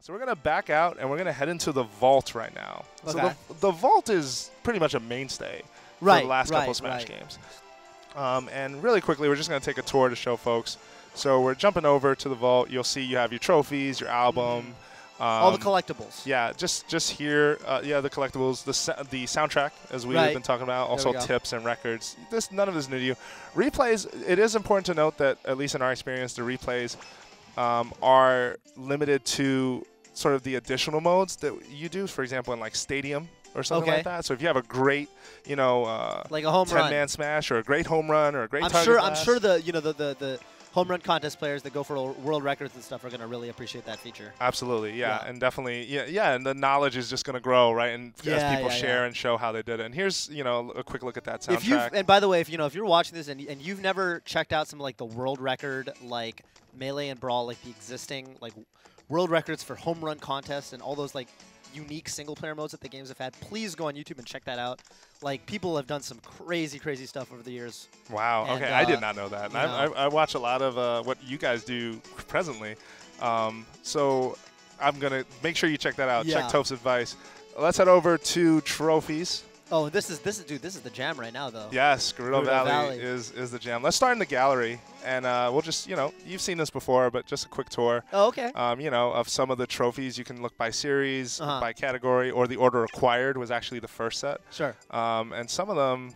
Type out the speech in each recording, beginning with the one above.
So we're going to back out, and we're going to head into the vault right now. Okay. So the vault is pretty much a mainstay for the last couple of Smash games. And really quickly, we're just going to take a tour to show folks. So we're jumping over to the vault. You'll see you have your trophies, your album. All the collectibles. Yeah, just here, the collectibles, the soundtrack, as we've been talking about, also tips and records. None of this is new to you. Replays, it is important to note that, at least in our experience, the replays are limited to sort of the additional modes that you do, for example, in like Stadium or something like that. So if you have a great, like a home 10-man smash or a great home run or a great target I'm sure the home run contest players that go for world records and stuff are going to really appreciate that feature. Absolutely, and definitely, and the knowledge is just going to grow, right? And as people share and show how they did it. And here's, a quick look at that soundtrack. And by the way, if you're watching this and you've never checked out some like the world record, like Melee and Brawl, like the existing like world records for home run contests and all those like unique single player modes that the games have had, please go on YouTube and check that out. Like, people have done some crazy stuff over the years. Wow. And, okay, I did not know that. And I watch a lot of what you guys do presently. So I'm going to make sure you check that out. Check Toph's advice. Let's head over to trophies. Oh, this is the jam right now, though. Yes, Gerudo Valley is the jam. Let's start in the gallery, and we'll just, you've seen this before, but just a quick tour. Oh, okay. Of some of the trophies. You can look by series, by category, or the order acquired was actually the first set. Sure. And some of them,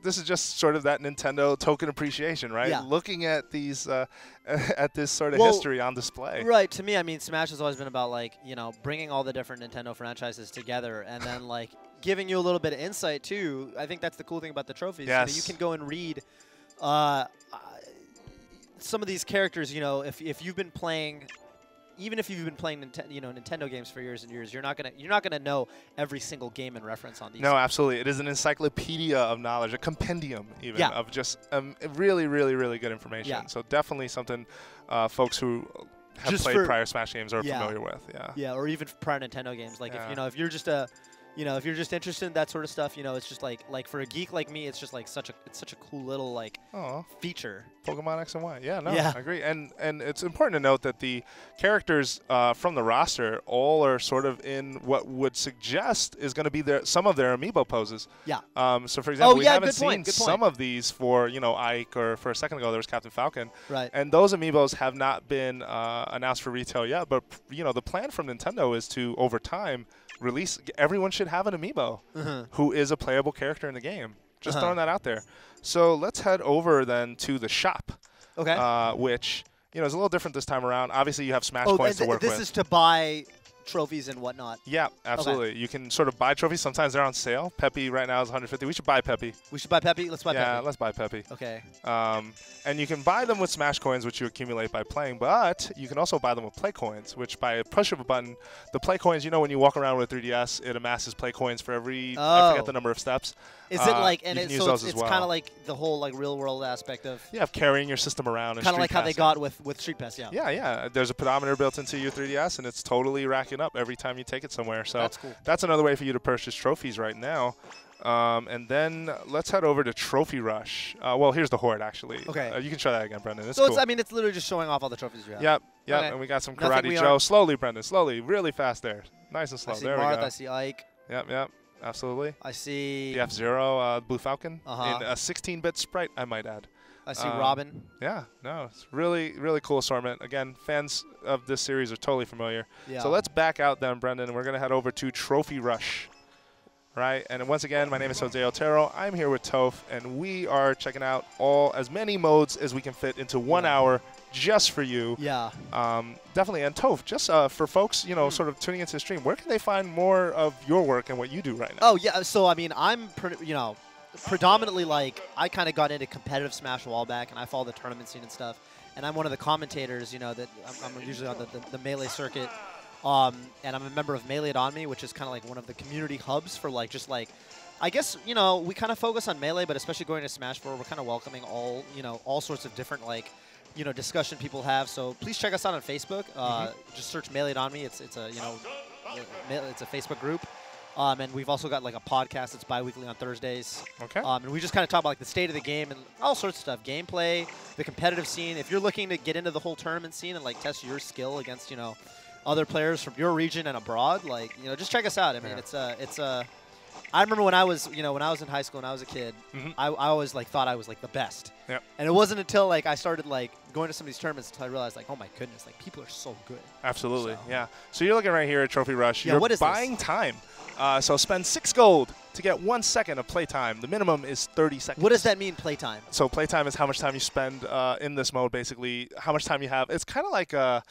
this is just sort of that Nintendo token appreciation, right? Yeah. Looking at these, at this sort of history on display. Right. To me, I mean, Smash has always been about like, bringing all the different Nintendo franchises together, and then like giving you a little bit of insight too. I think that's the cool thing about the trophies. Yes. You can go and read some of these characters. If you've been playing. Even if you've been playing Nintendo games for years and years, you're not gonna know every single game and reference on these. No, absolutely. It is an encyclopedia of knowledge, a compendium even of just really, really, really good information. Yeah. So definitely something folks who have just played prior Smash games are familiar with. Yeah, or even prior Nintendo games. Like if you're just if you're just interested in that sort of stuff, it's just like for a geek like me, it's just like such a cool little like feature. Pokemon X and Y. Yeah, no, I agree. And it's important to note that the characters from the roster all are sort of in what would suggest is going to be some of their amiibo poses. Yeah. So for example, we haven't seen good some of these for Ike, or for a second ago there was Captain Falcon. Right. And those amiibos have not been announced for retail yet. But the plan from Nintendo is to, over time, release. Everyone should have an amiibo who is a playable character in the game. Just throwing that out there. So let's head over then to the shop. Okay. Which is a little different this time around. Obviously, you have Smash points to work with. This is to buy trophies and whatnot. Yeah, absolutely. Okay. You can sort of buy trophies. Sometimes they're on sale. Peppy right now is 150. We should buy Peppy. We should buy Peppy? Let's buy Peppy. Yeah, let's buy Peppy. Okay. And you can buy them with Smash coins, which you accumulate by playing, but you can also buy them with play coins, which by a push of a button, the play coins, when you walk around with a 3DS, it amasses play coins for every, I forget the number of steps. Is it like, and it's kind of like the whole like real world aspect of of carrying your system around. Kind of like how they got with Street Pass, Yeah. There's a pedometer built into your 3DS, and it's totally racking up every time you take it somewhere. So that's cool. That's another way for you to purchase trophies right now. And then let's head over to Trophy Rush. Well, here's the Horde, actually. Okay. You can show that again, Brendan. It's so cool. it's literally just showing off all the trophies you have. Yep. Okay. And we got some Karate Joe. Slowly, Brendan. Slowly. Really fast there. Nice and slow. I see there Marth, we go. I see Ike. Yep. Absolutely. I see the F-Zero, Blue Falcon. In a 16-bit sprite, I might add. I see Robin. Yeah, no, it's really, really cool assortment. Again, fans of this series are totally familiar. Yeah. So let's back out then, Brendan, and we're going to head over to Trophy Rush. Right, and once again, my name is Jose Otero. I'm here with Toph, and we are checking out as many modes as we can fit into 1 hour just for you. Yeah. Definitely. And Toph, just for folks, sort of tuning into the stream, where can they find more of your work and what you do right now? Oh, yeah. So, I mean, I'm predominantly, like, I kind of got into competitive Smash a while back, and I follow the tournament scene and stuff. And I'm one of the commentators, that I'm usually on the Melee circuit. And I'm a member of Melee on Me, which is kind of like one of the community hubs for like I guess, we kind of focus on Melee, but especially going to Smash 4, we're kind of welcoming all sorts of different discussion people have. So please check us out on Facebook. Just search Melee on Me. It's a it's a Facebook group. And we've also got like a podcast that's bi-weekly on Thursdays. Okay. And we just kind of talk about like the state of the game and all sorts of stuff. Gameplay, the competitive scene. If you're looking to get into the whole tournament scene and like test your skill against, other players from your region and abroad, like, you know, just check us out. I mean, I remember when I was, you know, when I was in high school and I was a kid, I always like thought I was like the best. Yep. And it wasn't until like I started like going to some of these tournaments until I realized like, oh my goodness, like people are so good. Absolutely. So. Yeah. So you're looking right here at Trophy Rush. Yeah, You're what is buying this? time. So spend 6 gold to get 1 second of playtime. The minimum is 30 seconds. What does that mean, playtime? So playtime is how much time you spend in this mode, basically. How much time you have. It's kind of like I'm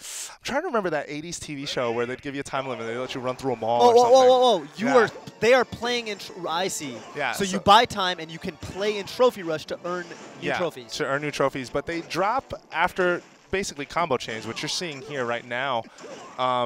trying to remember that 80s TV show where they'd give you a time limit. They let you run through a mall or something. They are playing in. I see. Yeah. So you buy time and you can play in Trophy Rush to earn new trophies. To earn new trophies, but they drop after basically combo chains, which you're seeing here right now.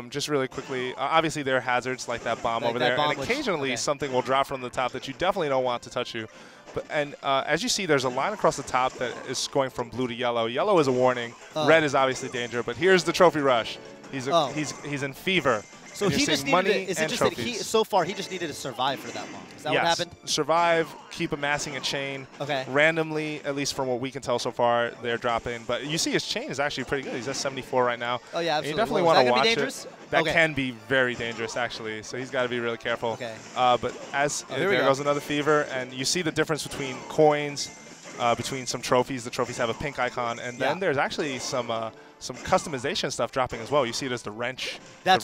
Just really quickly, obviously there are hazards like that bomb over there, and occasionally something will drop from the top that you definitely don't want to touch you. But as you see, there's a line across the top that is going from blue to yellow. Yellow is a warning. Red is obviously danger. But here's the Trophy Rush. He's in fever. So he just needed to, is it just that so far he just needed to survive for that long? Is that what happened? Survive, keep amassing a chain. Okay. Randomly, at least from what we can tell so far, they're dropping. But you see his chain is actually pretty good. He's at 74 right now. Oh, yeah, absolutely. And you definitely want to watch it. That can be very dangerous, actually. So he's got to be really careful. Okay. But there goes another fever. And you see the difference between coins, between some trophies. The trophies have a pink icon. And then there's actually some customization stuff dropping as well. You see it as the wrench, icon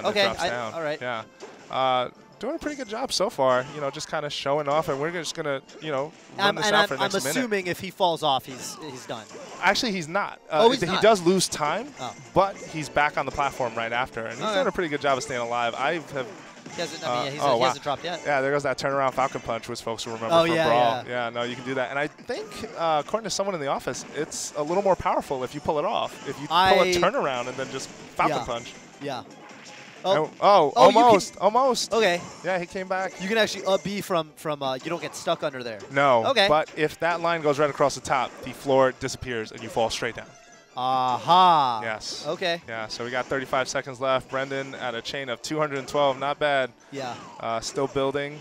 that drops down. All right. Yeah. Doing a pretty good job so far. You know, just kind of showing off, and we're just gonna, you know, run this out for the next minute. I'm assuming if he falls off, he's done. Actually, he's not. He's not. He does lose time, but he's back on the platform right after, and he's done a pretty good job of staying alive. He hasn't dropped yet. Yeah, there goes that turnaround Falcon Punch, which folks will remember from Brawl. Yeah, no, you can do that. And I think, according to someone in the office, it's a little more powerful if you pull it off. If you pull a turnaround and then just Falcon Punch. Yeah. Almost. Okay. Yeah, he came back. You can actually up B from you don't get stuck under there. No. Okay. But if that line goes right across the top, the floor disappears and you fall straight down. Aha. Yes. Okay. Yeah, so we got 35 seconds left. Brendan at a chain of 212. Not bad. Yeah. Still building.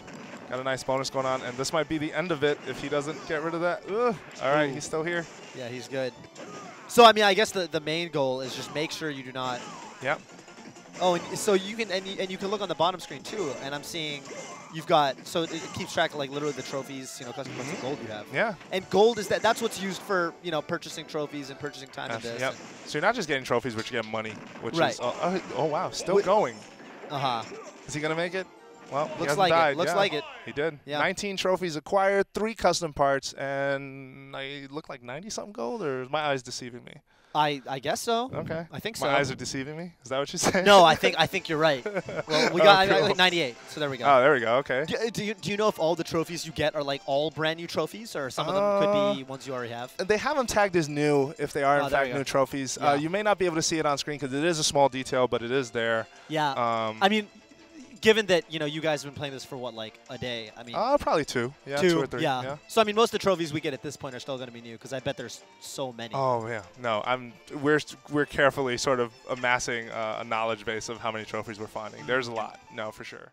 Got a nice bonus going on. And this might be the end of it if he doesn't get rid of that. Ugh. All right, he's still here. Yeah, he's good. So, I mean, I guess the main goal is just make sure you do not. Yep. Oh, and so you can and you can look on the bottom screen too, and I'm seeing you've got it keeps track of like literally the trophies, you know, custom points of gold you have. Yeah. And gold is that's what's used for, you know, purchasing trophies and purchasing time in this. Yep. So you're not just getting trophies, but you get money, which is oh wow, still going. Is he gonna make it? Well, looks like died. It. Looks like it. He did. Yeah. 19 trophies acquired, 3 custom parts, and I look like 90-something gold, or is my eyes deceiving me? I guess so. Okay. I think so. My eyes are deceiving me? Is that what you're saying? No, I think you're right. Well, we got like 98, so there we go. Oh, there we go. Okay. Do you know if all the trophies you get are like all brand new trophies, or some of them could be ones you already have? They have them tagged as new if they are in fact new trophies. Yeah. You may not be able to see it on screen because it is a small detail, but it is there. Yeah. I mean, given that, you know, you guys have been playing this for what, like a day? I mean, probably 2. Yeah, 2 or 3. Yeah. So I mean, most of the trophies we get at this point are still going to be new because I bet there's so many. Oh yeah. No, we're carefully sort of amassing a knowledge base of how many trophies we're finding. There's a lot. No, for sure.